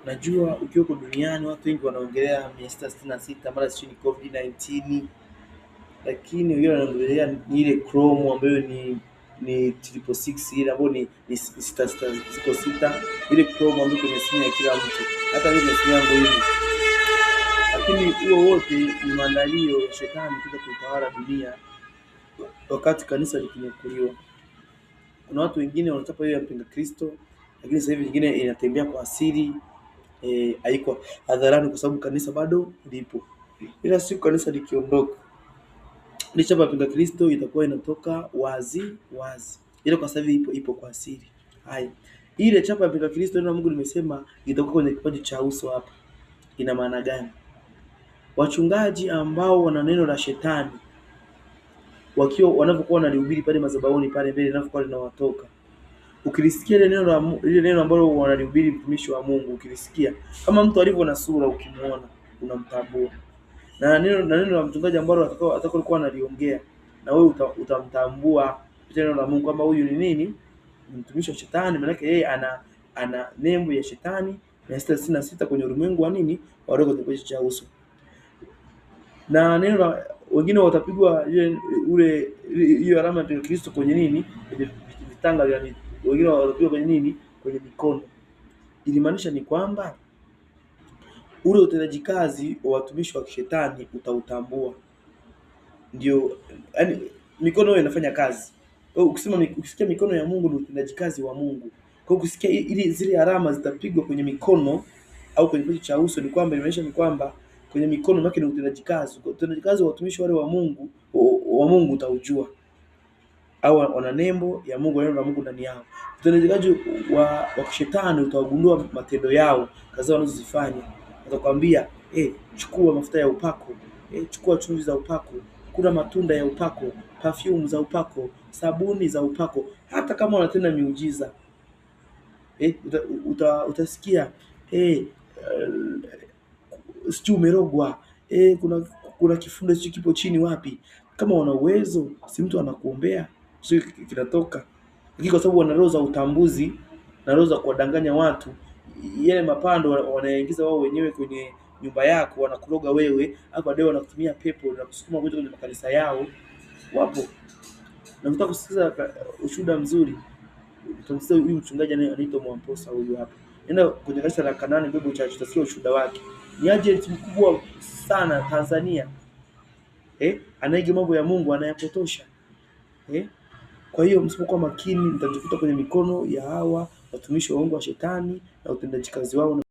Najua ukiwa huko duniani watu wengi wanaongelea 666 mara sijui ni COVID-19, lakini wengine wanaongelea ni ile Chrome ambayo ni 666 ile ambayo ni 666 ile Chrome ambayo kwenye simu ya kila mtu, hata mimi kwenye simu yangu hivi. Lakini huo wote ni maandalio ya shetani kuja kutawala dunia wakati kanisa likinyakuliwa. Kuna watu wengine wanataka hiyo ya mpinga Kristo, lakini sasa hivi nyingine inatembea kwa asili, haiko hadharani kwa sababu kanisa bado lipo. Ila siku kanisa likiondoka, ile chapa ya mpinga Kristo itakuwa inatoka wazi wazi. Ile kwa sasa hivi ipo kwa asili. Haya. Ile chapa ya mpinga Kristo neno la Mungu limesema itakuwa kwenye kipaji cha uso hapa. Ina maana gani? Wachungaji ambao wana neno la shetani wakiwa wanapokuwa wanalihubiri pale madhabahuni pale mbele linapokuwa linawatoka, ukilisikia ile neno ambalo wanalihubiri mtumishi wa Mungu, ukilisikia kama mtu alivyo na sura, ukimuona unamtambua, na neno la mchungaji ambalo atakokuwa analiongea na wewe utamtambua neno la Mungu kama huyu ni nini, ni mtumishi wa shetani. Maana yake yeye ana nembo ya shetani na 666 kwenye ulimwengu wa nini, wa roho kwenye kipaji cha uso. Na neno la wengine watapigwa hiyo alama ya Kristo kwenye nini, kwenye vitanga vya miti. Wengine watapigwa kwenye nini, kwenye mikono. Ilimaanisha ni kwamba ule utendaji kazi wa watumishi wa shetani utautambua. Ndio, yani mikono hiyo inafanya kazi. Kwa hiyo ukisikia mikono ya Mungu ni utendaji kazi wa Mungu. Kwa hiyo ukisikia zile alama zitapigwa kwenye mikono au kwenye kipaji cha uso, ni kwamba inaonyesha ni kwamba kwenye mikono yake ni utendaji kazi. Utendaji kazi wa watumishi wale wa Mungu utaujua. Au wana nembo ya Mungu, neno la Mungu ndani yao. Utendaji kazi wa shetani utawagundua matendo yao, kazi wanazozifanya. Atakwambia, chukua mafuta ya upako, chukua chumvi za upako, kuna matunda ya upako, perfume za upako, sabuni za upako. Hata kama wanatenda miujiza, utasikia sijui umerogwa, kuna kifundo sijui kipo chini wapi. Kama wana uwezo, si mtu anakuombea sio kinatoka. Lakini kwa sababu wana roho za utambuzi na roho za kuwadanganya watu, yale mapando wanaingiza wao wenyewe kwenye nyumba yako, wanakuroga wewe, hapo baadaye wanakutumia pepo na kusukuma kwenda kwenye makanisa yao. Wapo. Na nataka kusikiza ushuhuda mzuri. Tutamsikia huyu mchungaji anaitwa Mwamposa huyu hapa. Nenda kwenye kanisa la Kanani Bible Church, utasikia ushuhuda wake. Ni agent mkubwa sana Tanzania. Anaiga mambo ya Mungu, anayapotosha. Kwa hiyo msipokuwa makini mtajikuta kwenye mikono ya hawa watumishi wa Mungu wa shetani na utendaji kazi wao.